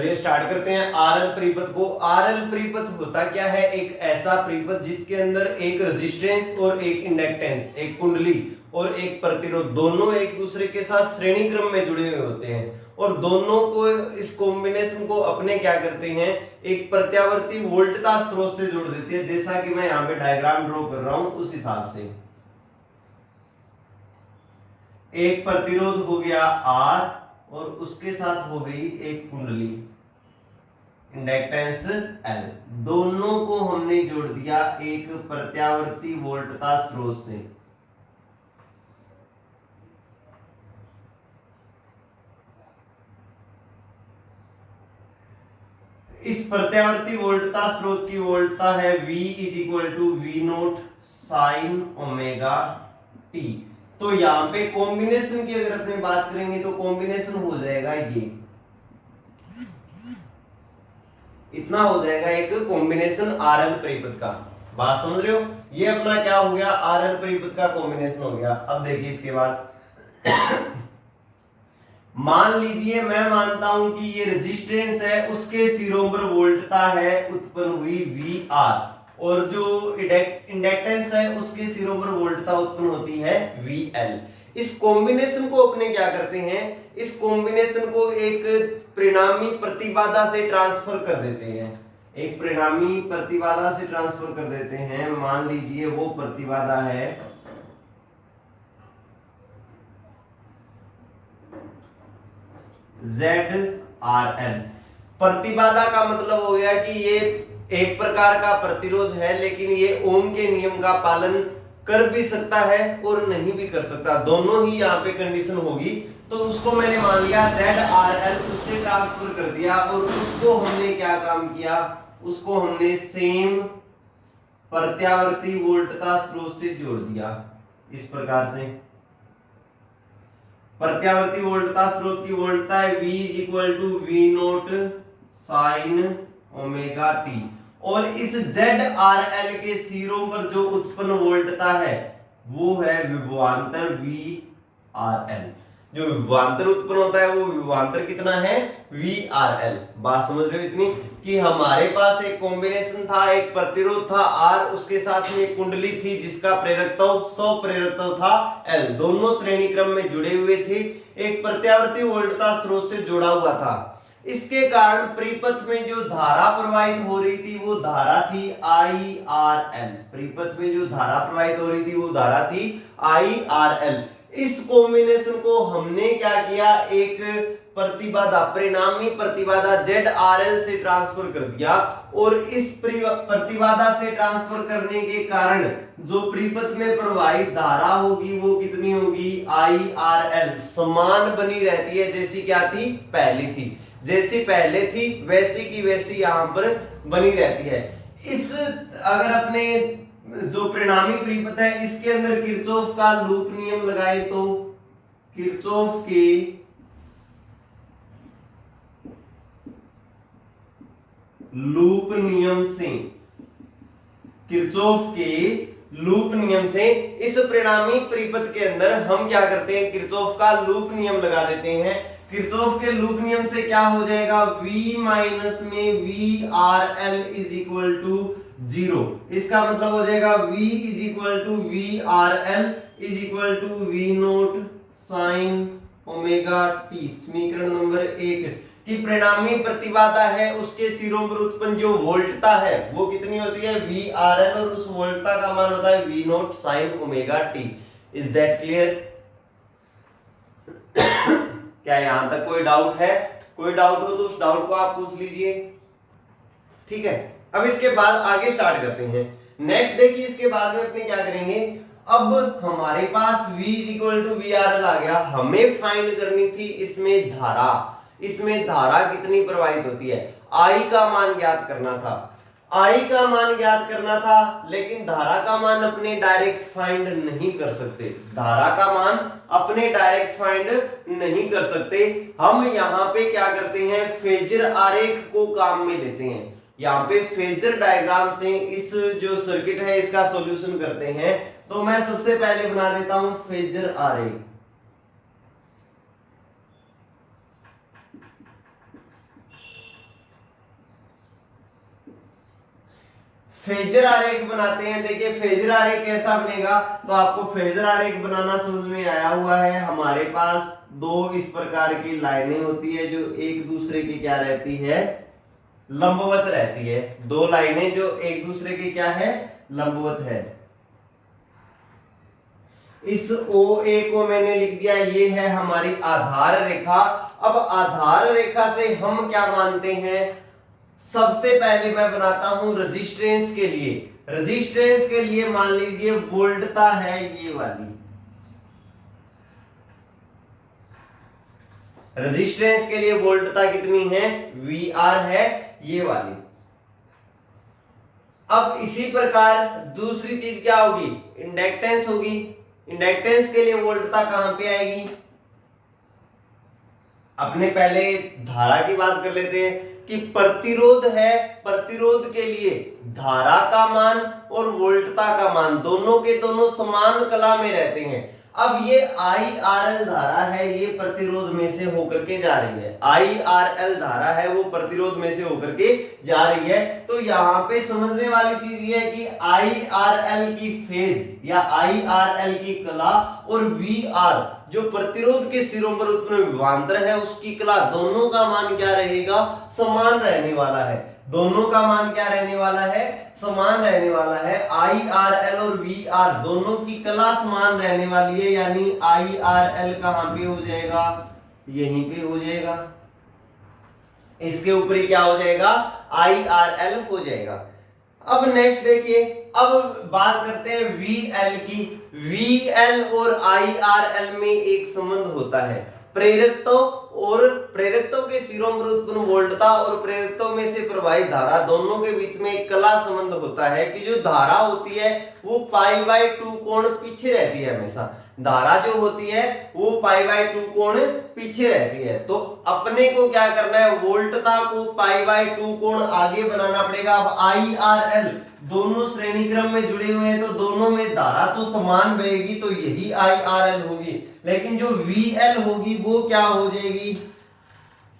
चलिए स्टार्ट करते हैं आरएल परिपथ को। आरएल परिपथ होता क्या है? एक ऐसा परिपथ जिसके अंदर एक रेजिस्टेंस और एक इंडक्टेंस, एक कुंडली और एक प्रतिरोध, दोनों एक दूसरे के साथ श्रेणी क्रम में जुड़े हुए होते हैं और दोनों को, इस कॉम्बिनेशन को अपने क्या करते हैं, एक प्रत्यावर्ती वोल्टता स्रोत से जोड़ देते हैं। जैसा कि मैं यहाँ पे डायग्राम ड्रॉ कर रहा हूं उस हिसाब से एक प्रतिरोध हो गया R और उसके साथ हो गई एक कुंडली इंडक्टेंस L, दोनों को हमने जोड़ दिया एक प्रत्यावर्ती वोल्टता स्रोत से। इस प्रत्यावर्ती वोल्टता स्रोत की वोल्टता है V is equal to V naught sine omega t. तो यहां पे कॉम्बिनेशन की अगर अपने बात करेंगे तो कॉम्बिनेशन हो जाएगा ये, इतना हो जाएगा एक कॉम्बिनेशन आरएल परिपथ का। बात समझ रहे हो? ये अपना क्या हो गया, आरएल परिपथ का कॉम्बिनेशन हो गया। अब देखिए इसके बाद मान लीजिए मैं मानता हूं कि ये रेजिस्टेंस है, उसके सिरों पर वोल्टता है उत्पन्न हुई वी आर, और जो इंडक्टेंस है उसके सिरों पर वोल्टता उत्पन्न होती है वी एल। इस कॉम्बिनेशन को अपने क्या करते हैं, इस कॉम्बिनेशन को एक परिणामी प्रतिबाधा से ट्रांसफर कर देते हैं, एक परिणामी प्रतिबाधा से ट्रांसफर कर देते हैं। मान लीजिए वो प्रतिबाधा है ZRL। प्रतिबाधा का मतलब हो गया कि ये एक प्रकार का प्रतिरोध है, लेकिन ये ओम के नियम का पालन कर भी सकता है और नहीं भी कर सकता, दोनों ही यहाँ पे कंडीशन होगी। तो उसको मैंने मान लिया ZRL, उससे ट्रांसफर कर दिया और उसको हमने क्या काम किया, उसको हमने सेम प्रत्यावर्ती वोल्टता स्रोत से जोड़ दिया। इस प्रकार से प्रत्यावर्ती वोल्टता स्रोत की वोल्टता है V is equal to V naught sine omega t, और इस ZRL के सिरों पर जो उत्पन्न वोल्टता है वो है विभवांतर VRL। जो विभवांतर उत्पन्न होता है वो विभवांतर कितना है, VRL। बात समझ रहे हो इतनी, कि हमारे पास एक कॉम्बिनेशन था, एक प्रतिरोध था R, उसके साथ में एक कुंडली थी जिसका प्रेरकत्व 100 प्रेरकत्व था L, दोनों श्रेणी क्रम में जुड़े हुए थे, एक प्रत्यावर्ती वोल्टता स्रोत से जुड़ा हुआ था। इसके कारण परिपथ में जो धारा प्रवाहित हो रही थी वो धारा थी IRL। परिपथ में जो धारा प्रवाहित हो रही थी वो धारा थी IRL। इस कॉम्बिनेशन को हमने क्या किया, एक प्रतिबाधा, परिणामी प्रतिबाधा ZRL से ट्रांसफर कर दिया, और इस प्रतिबाधा से ट्रांसफर करने के कारण जो परिपथ में प्रवाहित धारा होगी वो कितनी होगी, IRL, समान बनी रहती है जैसी क्या थी, पहली थी। जैसी पहले थी वैसी की वैसी यहां पर बनी रहती है। इस अगर अपने जो परिणामी परिपथ है इसके अंदर किरचॉफ का लूप नियम लगाए तो किरचॉफ के लूप नियम से, किरचॉफ के लूप नियम से इस परिणामी परिपथ के अंदर हम क्या करते हैं, किरचॉफ का लूप नियम लगा देते हैं। किरचॉफ के लूप नियम से क्या हो जाएगा, V माइनस में VRL इज इक्वल टू 0। इसका मतलब हो जाएगा V is equal to VRL is equal to V naught sine omega t. समीकरण नंबर 1 की परिणामी प्रतिबाधा है उसके सिरों पर उत्पन्न जो वोल्टता है वो कितनी होती है, VRL, और उस वोल्टता का मान होता है V naught sine omega T. Is that clear? क्या यहां तक कोई डाउट है? कोई डाउट हो तो उस डाउट को आप पूछ लीजिए, ठीक है। अब इसके बाद आगे स्टार्ट करते हैं। नेक्स्ट देखिए इसके बाद में अपने क्या करेंगे, अब हमारे पास V is equal to VRL आ गया, हमें फाइंड करनी थी इसमें धारा, इसमें धारा कितनी प्रवाहित होती है, I का मान ज्ञात करना था, I का मान ज्ञात करना था, लेकिन धारा का मान अपने डायरेक्ट फाइंड नहीं कर सकते, धारा का मान अपने डायरेक्ट फाइंड नहीं कर सकते। हम यहाँ पे क्या करते हैं, फेजर आरेख को काम में लेते हैं। यहाँ पे फेजर डायग्राम से इस जो सर्किट है इसका सॉल्यूशन करते हैं। तो मैं सबसे पहले बना देता हूं फेजर आरेख। फेजर आरेख बनाते हैं। देखिए फेजर आरेख कैसा बनेगा, तो आपको फेजर आरेख बनाना समझ में आया हुआ है। हमारे पास दो इस प्रकार की लाइनें होती है जो एक दूसरे की क्या रहती है, लंबवत रहती है। दो लाइनें जो एक दूसरे के क्या है, लंबवत है। इस OA को मैंने लिख दिया, ये है हमारी आधार रेखा। अब आधार रेखा से हम क्या मानते हैं, सबसे पहले मैं बनाता हूं रेजिस्टेंस के लिए। रेजिस्टेंस के लिए मान लीजिए वोल्टता है ये वाली, रेजिस्टेंस के लिए वोल्टता कितनी है, VR है ये वाली। अब इसी प्रकार दूसरी चीज क्या होगी, इंडक्टेंस होगी। इंडक्टेंस के लिए वोल्टता कहां पे आएगी, अपने पहले धारा की बात कर लेते हैं कि प्रतिरोध है, प्रतिरोध के लिए धारा का मान और वोल्टता का मान दोनों के दोनों समान कला में रहते हैं। अब ये IRL धारा है, ये प्रतिरोध में से होकर के जा रही है। IRL धारा है वो प्रतिरोध में से होकर के जा रही है। तो यहाँ पे समझने वाली चीज ये है कि IRL की फेज या IRL की कला और VR जो प्रतिरोध के सिरों पर उत्पन्न विभवांतर है उसकी कला, दोनों का मान क्या रहेगा, समान रहने वाला है। दोनों का मान क्या रहने वाला है, समान रहने वाला है। IRL और VR दोनों की कला समान रहने वाली है, यानी IRL कहां पे हो जाएगा, यहीं पे हो जाएगा। इसके ऊपर ही क्या हो जाएगा, IRL हो जाएगा। अब नेक्स्ट देखिए, अब बात करते हैं VL की। VL और IRL में एक संबंध होता है, प्रेरकत्व और प्रेरकत्व के सिरों पर उत्पन्न वोल्टता और प्रेरकत्व में से प्रवाहित धारा दोनों के बीच में एक कला संबंध होता है कि जो धारा होती है वो π/2 कोण पीछे रहती है। हमेशा धारा जो होती है वो π/2 कोण पीछे रहती है। तो अपने को क्या करना है, वोल्टता को π/2 कोण आगे बनाना पड़ेगा। अब IRL दोनों श्रेणी क्रम में जुड़े हुए हैं तो दोनों में धारा तो समान बहेगी, तो यही IRL होगी। लेकिन जो VL होगी वो क्या हो जाएगी,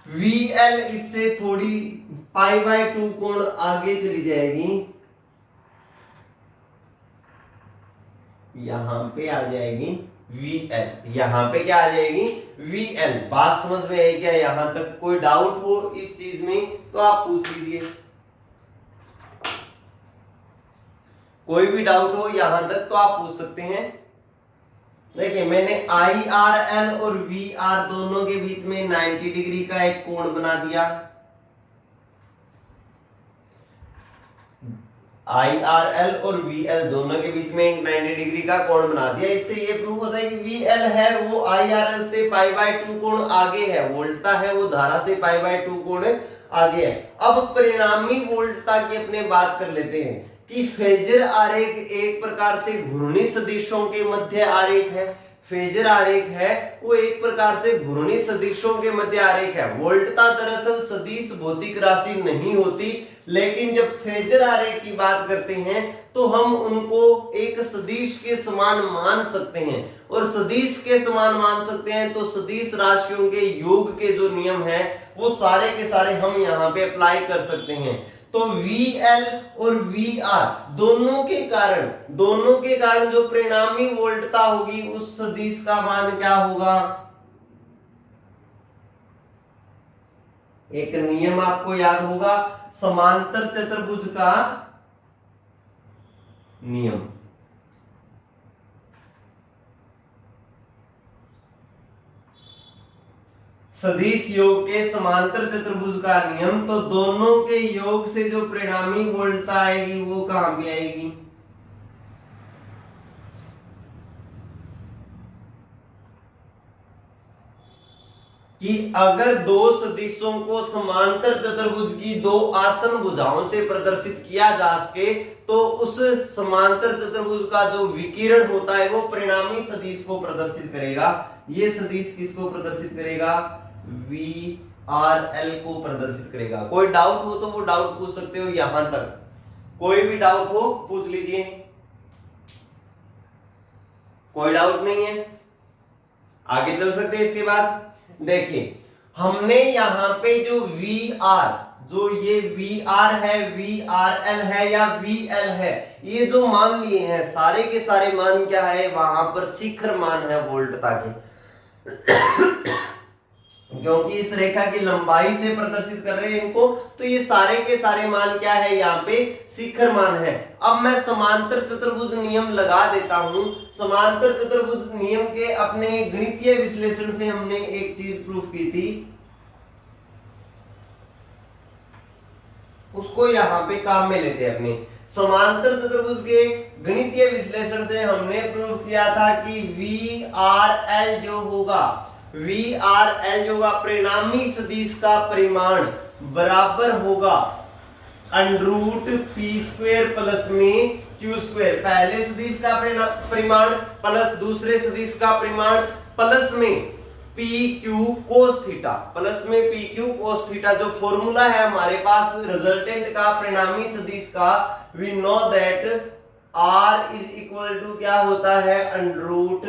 VL इससे थोड़ी π/2 कोण आगे चली जाएगी, यहां पे आ जाएगी VL। यहां पे क्या आ जाएगी, VL। बात समझ में आई क्या, यहां तक कोई डाउट हो इस चीज में तो आप पूछ लीजिए, कोई भी डाउट हो यहां तक तो आप पूछ सकते हैं। देखिए मैंने IRL और VR दोनों के बीच में 90 डिग्री का एक कोण बना दिया। IRL और VL दोनों के बीच में एक 90 डिग्री का कोण बना दिया। इससे ये प्रूव होता है कि VL है वो IRL से π/2 कोण आगे है, वोल्टता है वो धारा से π/2 कोण आगे है। अब परिणामी वोल्टता की अपने बात कर लेते हैं कि फेजर आरेख एक प्रकार से घूर्णी सदिशों के मध्य आरेख है। फेजर आरेख है वो एक प्रकार से घूर्णी सदिशों के मध्य आरेख है। वोल्टता दरअसल सदिश भौतिक राशि नहीं होती, लेकिन जब फेजर आरेख की बात करते हैं तो हम उनको एक सदिश के समान मान सकते हैं। और सदिश के समान मान सकते हैं तो सदिश राशियों के योग के जो नियम है वो सारे के सारे हम यहाँ पे अप्लाई कर सकते हैं। तो VL और VR दोनों के कारण जो परिणामी वोल्टता होगी उस सदिश का मान क्या होगा, एक नियम आपको याद होगा, समांतर चतुर्भुज का नियम। सदिश योग के समांतर चतुर्भुज का नियम, तो दोनों के योग से जो परिणामी वोल्टता आएगी वो कहां पे आएगी, कि अगर दो सदिशों को समांतर चतुर्भुज की दो आसन भुजाओं से प्रदर्शित किया जा सके तो उस समांतर चतुर्भुज का जो विकिरण होता है वो परिणामी सदिश को प्रदर्शित करेगा। ये सदिश किसको प्रदर्शित करेगा, VRL को प्रदर्शित करेगा। कोई डाउट हो तो वो डाउट पूछ सकते हो, यहां तक कोई भी डाउट हो पूछ लीजिए, कोई डाउट नहीं है, आगे चल सकते हैं। इसके बाद देखिए हमने यहां पे जो VR जो ये VR है, VRL है या VL है, ये जो मान लिए हैं सारे के सारे मान क्या है, वहां पर शिखर मान है वोल्टता के। क्योंकि इस रेखा की लंबाई से प्रदर्शित कर रहे हैं इनको, तो ये सारे के सारे मान क्या है, यहाँ पे शिखर मान है। अब मैं समांतर चतुर्भुज नियम लगा देता हूं। समांतर चतुर्भुज नियम के अपने गणितीय विश्लेषण से हमने एक चीज प्रूफ की थी, उसको यहाँ पे काम में लेते हैं अपने। समांतर चतुर्भुज के गणितीय विश्लेषण से हमने प्रूफ किया था कि VRL जो होगा, VRL जो होगा परिणामी सदिश का परिमाण बराबर होगा अंडरूट पी स्क्वायर प्लस में क्यू स्क्वायर। पहले सदिश का परिमाण प्लस दूसरे सदिश का परिमाण प्लस में P Q cos theta, plus में पी क्यू कोस थीटा। जो फॉर्मूला है हमारे पास रिजल्टेंट का परिणामी सदिश का, we know that R is equal to क्या होता है, under root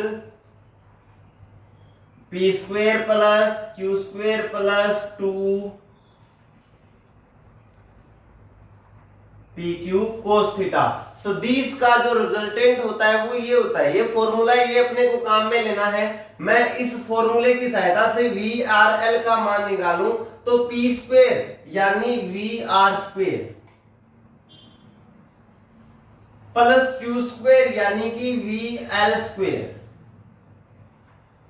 P square plus Q square plus 2 P Q cos theta. सदिश का जो रिजल्टेंट होता है वो ये होता है, ये फॉर्मूला ये अपने को काम में लेना है। मैं इस फॉर्मूले की सहायता से VRL का मान निकालूं तो पी स्क्वायर यानी VR square plus Q square यानी कि VL स्क्वायर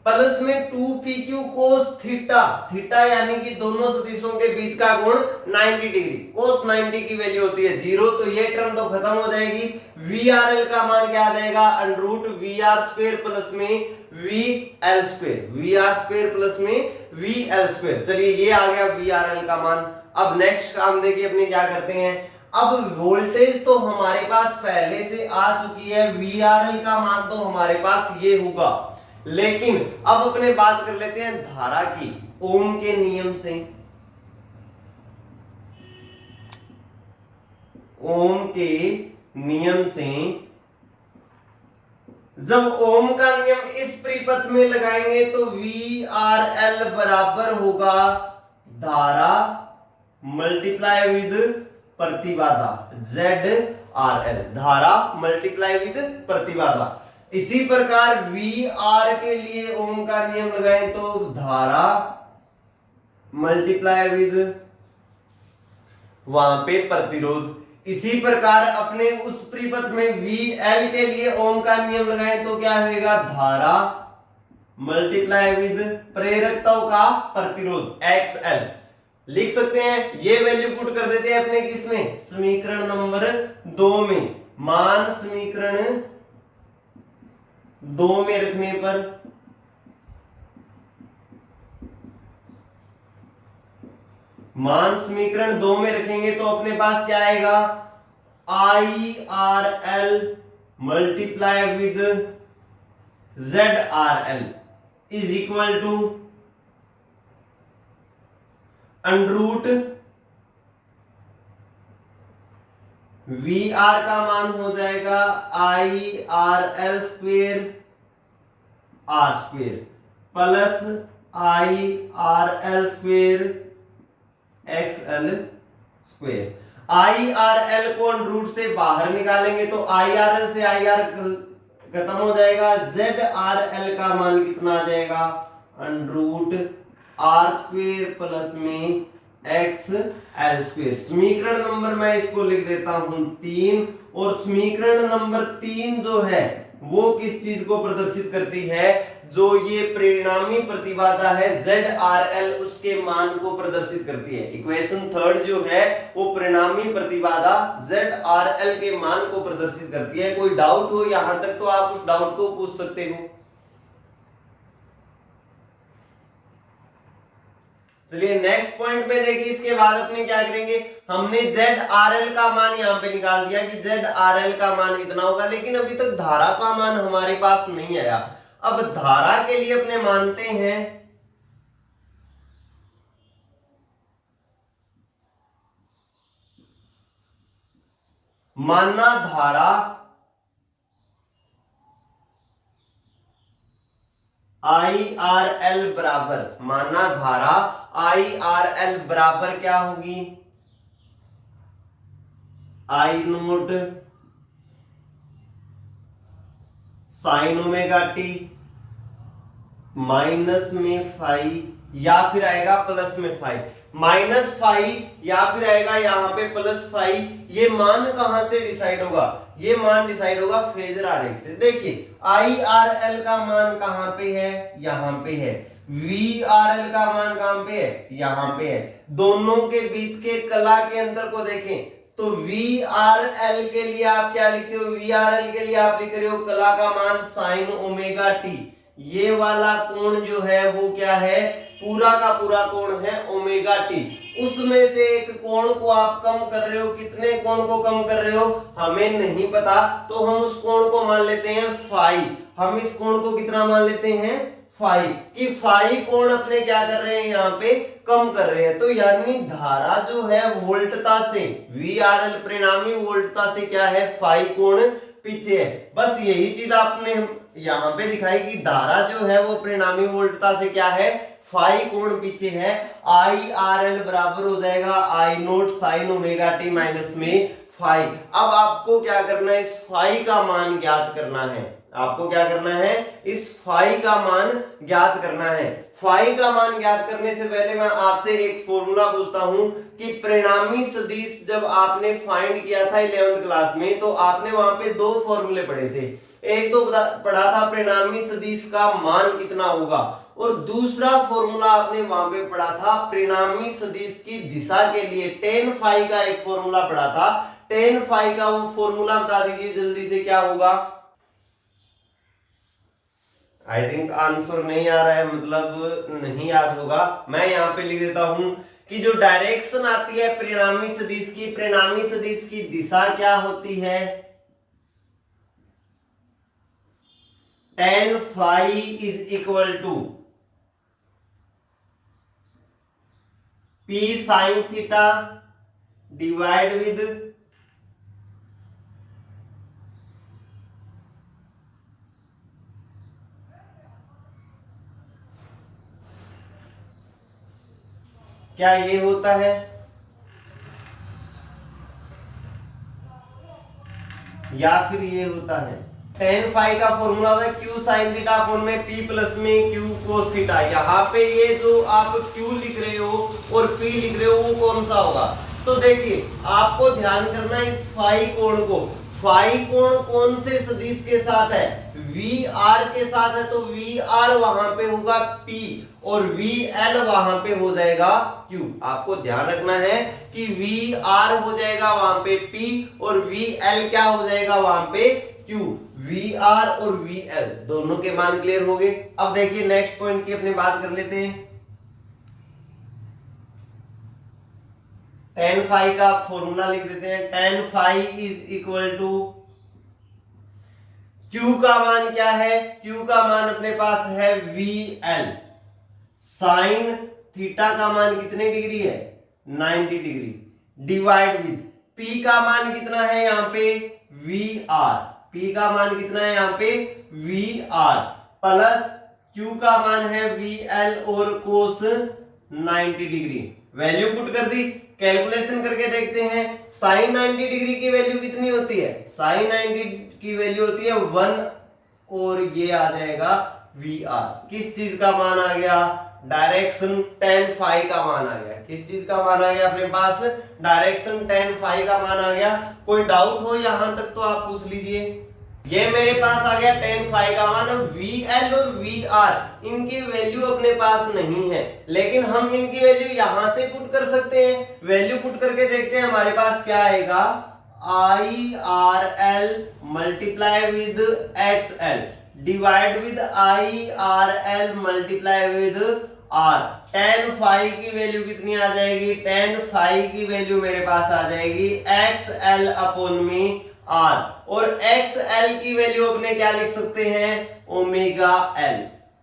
प्लस में 2PQ cos थीटा, थीटा यानी कि दोनों सदिशों के बीच का कोण 90 डिग्री, cos 90 की वैल्यू होती है 0, तो ये टर्म तो खत्म हो जाएगी। VRL का मान क्या आ जाएगा, अंडरूट VR स्क्वायर प्लस में VL square, VR square plus में VL स्क्वायर। चलिए ये आ गया VRL का मान। अब नेक्स्ट काम देखिए अपने क्या करते हैं। अब वोल्टेज तो हमारे पास पहले से आ चुकी है, VRL का मान तो हमारे पास ये होगा, लेकिन अब अपने बात कर लेते हैं धारा की। ओम के नियम से, ओम के नियम से जब ओम का नियम इस परिपथ में लगाएंगे तो VRL बराबर होगा धारा मल्टीप्लाई विद प्रतिबाधा ZRL, धारा मल्टीप्लाई विद प्रतिबाधा। इसी प्रकार VR के लिए ओम का नियम लगाएं तो धारा मल्टीप्लाई विद वहां पे प्रतिरोध। इसी प्रकार अपने उस परिपथ में VL के लिए ओम का नियम लगाएं तो क्या होगा, धारा मल्टीप्लाई विद प्रेरकताओं का प्रतिरोध XL। लिख सकते हैं, ये वैल्यू पुट कर देते हैं अपने किसमें, समीकरण नंबर 2 में। मान समीकरण 2 में रखने पर मान समीकरण 2 में रखेंगे तो अपने पास क्या आएगा, IRL multiply with ZRL is equal to under root VR का मान हो जाएगा IRL square R square plus IRL square XL square. IRL को अंडरूट से बाहर निकालेंगे तो IRL से IR खत्म हो जाएगा, ZRL का मान कितना आ जाएगा, अंडरूट R स्क्वेयर प्लस में XL स्क्वेयर। समीकरण नंबर मैं इसको लिख देता हूं 3, और समीकरण नंबर 3 जो है वो किस चीज को प्रदर्शित करती है, जो ये परिणामी प्रतिबाधा है ZRL उसके मान को प्रदर्शित करती है। इक्वेशन 3 जो है वो परिणामी प्रतिबाधा ZRL के मान को प्रदर्शित करती है। कोई डाउट हो यहां तक तो आप उस डाउट को पूछ सकते हो। चलिए नेक्स्ट पॉइंट पे देखिए, इसके बाद अपने क्या करेंगे, हमने ZRL का मान यहां पे निकाल दिया कि ZRL का मान इतना होगा, लेकिन अभी तक धारा का मान हमारे पास नहीं आया। अब धारा के लिए अपने मानते हैं मानना धारा IRL बराबर, मानना धारा IRL बराबर क्या होगी, i naught sine omega t minus में फाइव या फिर आएगा प्लस में फाइव, माइनस फाइव या फिर आएगा यहाँ पे प्लस फाइव। ये मान कहां से डिसाइड होगा? ये मान डिसाइड होगा फेजर आरेख से। देखिए आई आर एल का मान कहां पे है? यहां पे है। वी आर एल का मान कहां पे है? यहां पे है। दोनों के बीच के कला के अंतर को देखें तो वी आर एल के लिए आप क्या लिखते हो? वी आर एल के लिए आप लिख रहे हो कला का मान साइन ओमेगा टी। ये वाला कोण जो है वो क्या है? पूरा का पूरा कोण है ओमेगा टी। उसमें से एक कोण को आप कम कर रहे हो, कितने कोण को कम कर रहे हो हमें नहीं पता, तो हम उस कोण को मान लेते हैं फाइव। हम इस कोण को कितना मान लेते हैं? फाइव। कि फाइव कोण अपने क्या कर रहे हैं? यहाँ पे कम कर रहे हैं। तो यानी धारा जो है वोल्टता से, वी आर एल परिणामी वोल्टता से क्या है? फाइव कोण पीछे है। बस यही चीज आपने यहाँ पे दिखाई कि धारा जो है वो परिणामी वोल्टता से क्या है? फाइव कोण पीछे है। आई आर एल बराबर हो जाएगा i naught sine omega t minus में फाइव। अब आपको क्या करना है? इस फाइव का मान ज्ञात करना है। आपको क्या करना है? इस फाइव का मान ज्ञात करना है। फाइव का मान ज्ञात करने से पहले मैं आपसे एक फॉर्मूला पूछता हूं कि परिणामी सदिश जब आपने फाइंड किया था 11th क्लास में तो आपने वहां पे दो फॉर्मूले पढ़े थे। एक तो पढ़ा था परिणामी सदिश का मान कितना होगा, और दूसरा फॉर्मूला आपने वहां पे पढ़ा था परिणामी सदिश की दिशा के लिए tan फाई का एक फॉर्मूला पढ़ा था। tan फाई का वो फॉर्मूला बता दीजिए जल्दी से, क्या होगा? आई थिंक आंसर नहीं आ रहा है, मतलब नहीं याद होगा। मैं यहाँ पे लिख देता हूं कि जो डायरेक्शन आती है परिणामी सदिश की, परिणामी सदिश की दिशा क्या होती है? tan phi is equal to p sin theta divide with क्या ये होता है? या फिर ये होता है? tan फाई का फॉर्मूला है q sin थीटा अपॉन में p प्लस में q cos थीटा। यहाँ पे ये जो आप q लिख रहे हो और p लिख रहे हो वो कौन सा होगा? तो देखिए आपको ध्यान करना है इस फाई कोण को। फाई कोण कौन से सदिश के साथ है? वी आर के साथ है, तो वी आर वहां पे होगा P और वी एल वहां पे हो जाएगा Q। आपको ध्यान रखना है कि वी आर हो जाएगा वहां पे P और वी एल क्या हो जाएगा वहां पे Q। वी आर और वी एल दोनों के मान क्लियर हो गए। अब देखिए नेक्स्ट पॉइंट की अपने बात कर लेते हैं। tan फाई का फॉर्मूला लिख देते हैं। tan phi is equal to Q का मान क्या है? Q का मान अपने पास है VL। साइन थीटा का मान कितने डिग्री है? 90 डिग्री डिवाइड विद P का मान कितना है यहाँ पे? VR। P का मान कितना है यहाँ पे? VR प्लस Q का मान है VL और कोस 90 डिग्री। वैल्यू पुट कर दी, कैलकुलेशन करके देखते हैं। साइन 90 डिग्री की वैल्यू कितनी होती है? साइन 90 की वैल्यू होती है 1 और ये आ जाएगा VR। किस चीज का मान आ गया? डायरेक्शन tan फाई का मान आ गया। किस चीज का मान आ गया अपने पास? डायरेक्शन tan फाई का मान आ गया। कोई डाउट हो यहां तक तो आप पूछ लीजिए। ये मेरे पास आ गया tan फाई का मान। VL और VR इनकी वैल्यू अपने पास नहीं है, लेकिन हम इनकी वैल्यू यहां से पुट कर सकते हैं। वैल्यू पुट करके देखते हैं हमारे पास क्या आएगा। IRL multiply with XL divide with IRL multiply with R। tan phi की वैल्यू कितनी आ जाएगी? tan फाई की वैल्यू मेरे पास आ जाएगी XL अपॉन में R, और XL की वैल्यू अपने क्या लिख सकते हैं? Omega L।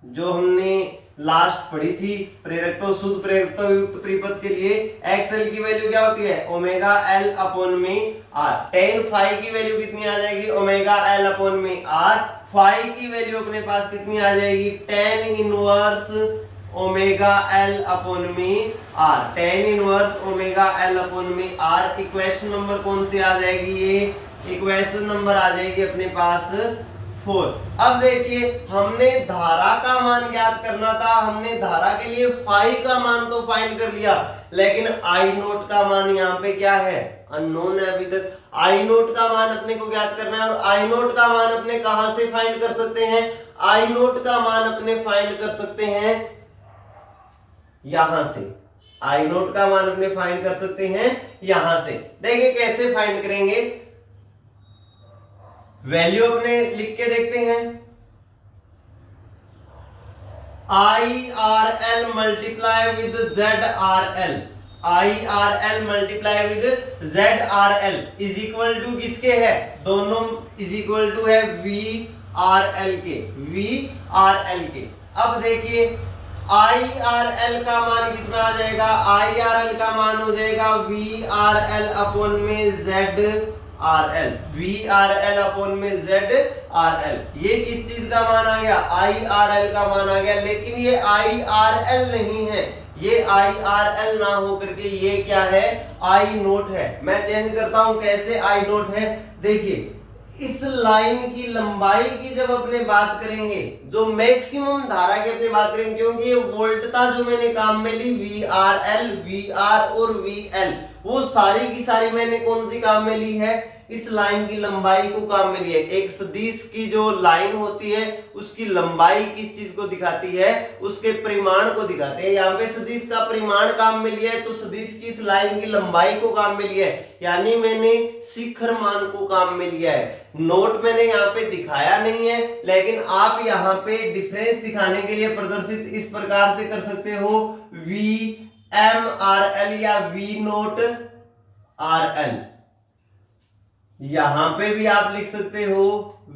जो हमने लास्ट पढ़ी थी प्रेरकत्व शुद्ध प्रेरकत्व युक्त परिपथ के लिए XL की वैल्यू क्या होती है? ओमेगा L अपॉन में R। tan फाई की वैल्यू कितनी आ जाएगी? ओमेगा L अपॉन में R। फाई की वैल्यू अपने पास कितनी आ जाएगी? tan inverse omega L upon में R, tan inverse omega L upon में आर। इक्वेशन नंबर कौन सी आ जाएगी? ये इक्वेशन नंबर आ जाएगी अपने पास 4। अब देखिए हमने धारा का मान ज्ञात करना था, हमने धारा के लिए फाई का मान तो फाइंड कर लिया, लेकिन आई नोट का मान यहाँ पे क्या है? अननोन है अभी तक। आई नोट का मान अपने को ज्ञात करना है, और आई नोट का मान अपने कहां से फाइंड कर सकते हैं? आई नोट का मान अपने फाइंड कर सकते हैं यहां से। आई नोट का मान अपने फाइंड कर सकते हैं यहां से। देखिए कैसे फाइंड करेंगे, वैल्यू अपने लिख के देखते हैं। I R L multiply with Z R L, I R L multiply with Z R L is equal to किसके है? दोनों इज इक्वल टू है वी आर एल के, वी आर एल के। अब देखिए आई आर एल का मान कितना आ जाएगा? आई आर एल का मान हो जाएगा वी आर एल अपॉन में Z R L, V R L upon में जेड आर एल। ये किस चीज का मान आ गया? आई आर एल का मान आ गया, लेकिन ये आई आर एल नहीं है, ये आई आर एल ना होकर के ये क्या है? आई नोट है। मैं चेंज करता हूं, कैसे आई नोट है? देखिए इस लाइन की लंबाई की जब अपने बात करेंगे, जो मैक्सिमम धारा की अपनी बात करेंगे, क्योंकि ये वोल्टता जो मैंने काम में ली V R L, V R और वी एल, वो सारी की सारी मैंने कौन सी काम में ली है? इस लाइन की लंबाई को काम में लिया। एक सदिश की जो लाइन होती है उसकी लंबाई किस चीज को दिखाती है? उसके परिमाण को दिखाते हैं। यहाँ पे सदिश का परिमाण काम में लिया है, तो सदिश की इस लाइन की लंबाई को काम में लिया है, यानी मैंने शिखर मान को काम में लिया है। नोट मैंने यहाँ पे दिखाया नहीं है, लेकिन आप यहाँ पे डिफरेंस दिखाने के लिए प्रदर्शित इस प्रकार से कर सकते हो, वी एम आर एल या वी नोट आर एल। यहां पे भी आप लिख सकते हो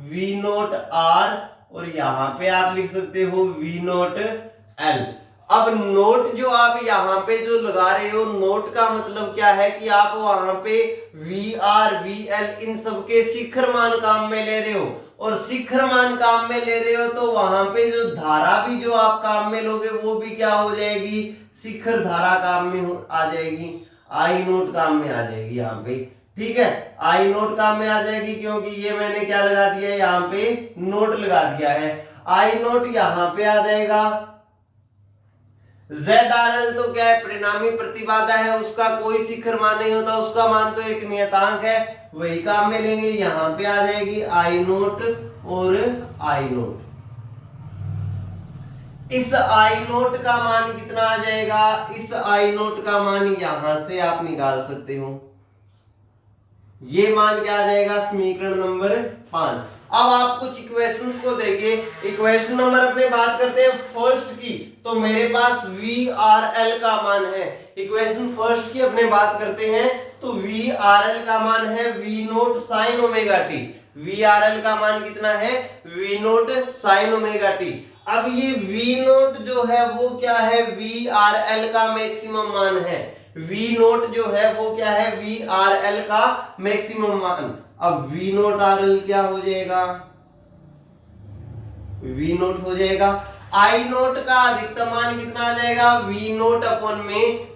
वी नोट आर, और यहां पे आप लिख सकते हो वी नोट एल। अब नोट जो आप यहां पे जो लगा रहे हो, नोट का मतलब क्या है कि आप वहां पे वी आर वी एल इन सबके शिखर मान काम में ले रहे हो, और शिखर मान काम में ले रहे हो तो वहां पे जो धारा भी जो आप काम में लोगे वो भी क्या हो जाएगी? शिखर धारा काम में आ जाएगी, आई नोट काम में आ जाएगी यहाँ पे। ठीक है, आई नोट काम में आ जाएगी, क्योंकि ये मैंने क्या लगा दिया है? यहाँ पे नोट लगा दिया है। आई नोट यहाँ पे आ जाएगा। ZRL तो क्या है? परिणामी प्रतिबाधा है, उसका कोई शिखर मान नहीं होता, उसका मान तो एक नियतांक है, वही काम में लेंगे। यहाँ पे आ जाएगी आई नोट और आई नोट। इस आई नोट का मान कितना आ जाएगा? इस आई नोट का मान यहां से आप निकाल सकते हो, ये मान क्या आ जाएगा? समीकरण नंबर 5। अब आप कुछ इक्वेशंस को देखिए। इक्वेशन नंबर अपने बात करते हैं फर्स्ट की, तो मेरे पास वी आर एल का मान है। इक्वेशन फर्स्ट की अपने बात करते हैं तो वी आर एल का मान है V naught sine omega t. V R L का मान कितना है? V naught sine omega t. अब ये वी नोट जो है वो क्या है? वी आर एल का मैक्सिमम मान है। वी नोट जो है वो क्या है? वी आर एल का मैक्सिमम मान। अब वी नोट आर एल क्या हो जाएगा? वी नोट हो जाएगा। आई नोट का अधिकतम मान कितना आ जाएगा? वी नोट अपॉन में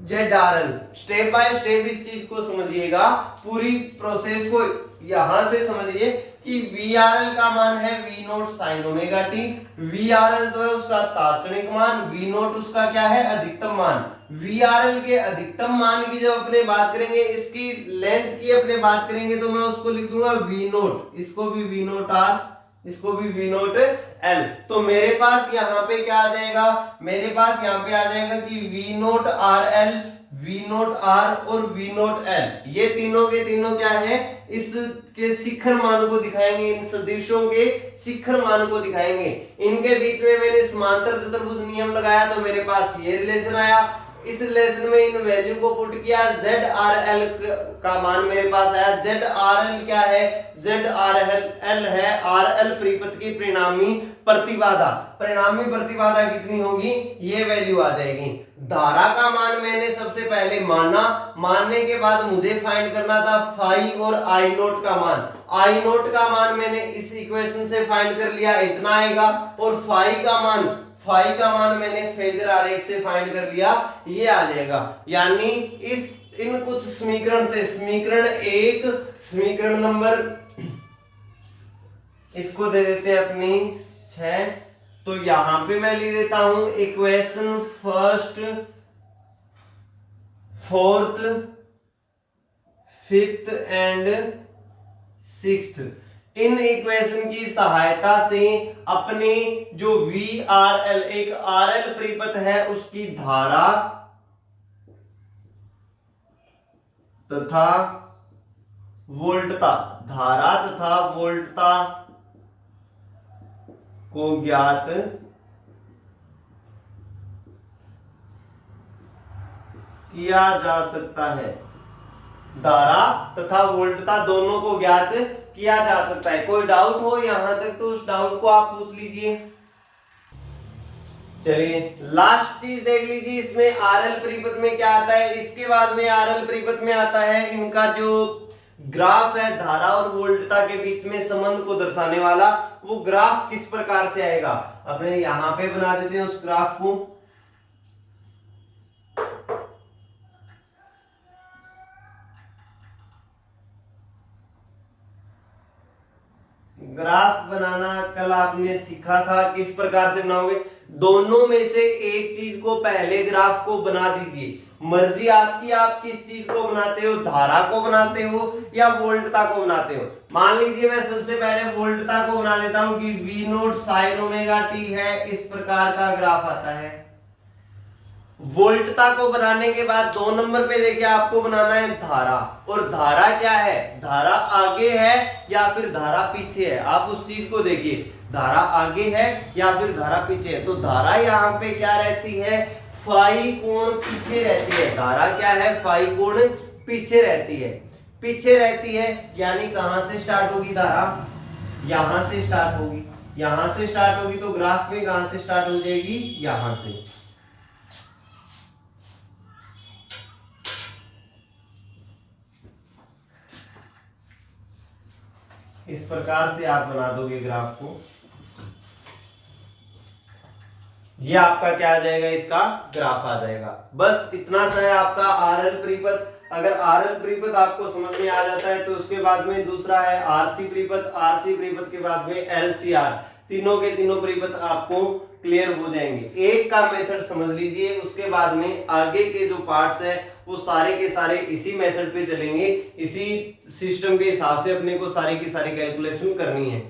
Z R L. Step by step इस चीज को समझिएगा, पूरी प्रोसेस को यहां से समझिए कि वी आर एल का मान है V naught sine omega t. V R L जो है उसका तात्क्षणिक मान, वी नोट उसका क्या है? अधिकतम मान। वी आर एल के अधिकतम मान की जब अपने बात करेंगे, इसकी लेंथ की अपने बात करेंगे, तो मैं उसको लिख दूंगा वी नोट, इसको भी वी नोट आर, इसको भी वी नोट एल। तो मेरे पास यहाँ पे क्या आ जाएगा? मेरे पास यहाँ पे आ जाएगा कि V naught R L, V naught R और वी नोट एल, ये तीनों के तीनों क्या है? इसके शिखर मान को दिखाएंगे, इन सदिशों के शिखर मान को दिखाएंगे। इनके बीच में मैंने समांतर चतुर्भुज नियम लगाया, तो मेरे पास ये रिलेशन आया। इस रिलेशन में इन वैल्यू को पुट किया, जेड आर एल का मान मेरे पास आया। जेड आर एल क्या है? जेड आर एल है आर एल परिपथ की परिणामी प्रतिबाधा। परिणामी प्रतिबाधा कितनी होगी? ये वैल्यू आ जाएगी। धारा का मान मैंने सबसे पहले माना, मानने के बाद मुझे फाइंड करना था फाई और आई नोट का मान। आई नोट का मान मैंने इस इक्वेशन से फाइंड कर लिया, इतना आएगा। और फाई का मान, फाई का मान मैंने फेजर आरेख से फाइंड कर लिया, ये आ जाएगा। यानी इन कुछ समीकरण से, समीकरण 1, समीकरण नंबर इसको दे देते हैं अपनी 6, तो यहां पे मैं लिख देता हूं equation first, fourth, fifth and sixth. In equation की सहायता से अपने जो VRL, एक RL परिपथ है, उसकी धारा तथा वोल्टता, धारा तथा वोल्टता को ज्ञात किया जा सकता है। धारा तथा वोल्टता दोनों को ज्ञात किया जा सकता है। कोई डाउट हो यहां तक तो उस डाउट को आप पूछ लीजिए। चलिए लास्ट चीज देख लीजिए, इसमें RL परिपथ में क्या आता है। इसके बाद में RL परिपथ में आता है इनका जो ग्राफ है, धारा और वोल्टता के बीच में संबंध को दर्शाने वाला, वो ग्राफ किस प्रकार से आएगा। अपने यहां पे बना देते हैं उस ग्राफ को। ग्राफ बनाना कल आपने सीखा था, किस प्रकार से बनाओगे। दोनों में से एक चीज को पहले ग्राफ को बना दीजिए, मर्जी आपकी, आप किस चीज को बनाते हो, धारा को बनाते हो या वोल्टता को बनाते हो। मान लीजिए मैं सबसे पहले वोल्टता को बना देता हूं कि V0 sin ओमेगा t है, इस प्रकार का ग्राफ आता है। वोल्टता को बनाने के बाद 2 नंबर पे देखिए आपको बनाना है धारा, और धारा क्या है, धारा आगे है या फिर धारा पीछे है। आप उस चीज को देखिए, धारा आगे है या फिर धारा पीछे है। तो धारा यहाँ पे क्या रहती है, फाई कोण पीछे रहती है। धारा क्या है, फाई कोण पीछे रहती है, पीछे रहती है। यानी कहां से स्टार्ट होगी धारा, यहां से स्टार्ट होगी, यहां से स्टार्ट होगी। तो ग्राफ में कहां से स्टार्ट हो जाएगी, यहां से। इस प्रकार से आप बना दोगे ग्राफ को। ये आपका क्या आ जाएगा, इसका ग्राफ आ जाएगा। बस इतना सा है आपका RL परिपथ। अगर RL परिपथ आपको समझ में आ जाता है तो उसके बाद में दूसरा है RC परिपथ। RC परिपथ के बाद में LCR। तीनों के तीनों परिपथ आपको क्लियर हो जाएंगे। एक का मेथड समझ लीजिए, उसके बाद में आगे के जो पार्ट्स है वो सारे के सारे इसी मेथड पे चलेंगे। इसी सिस्टम के हिसाब से अपने को सारी की सारी कैलकुलेशन करनी है।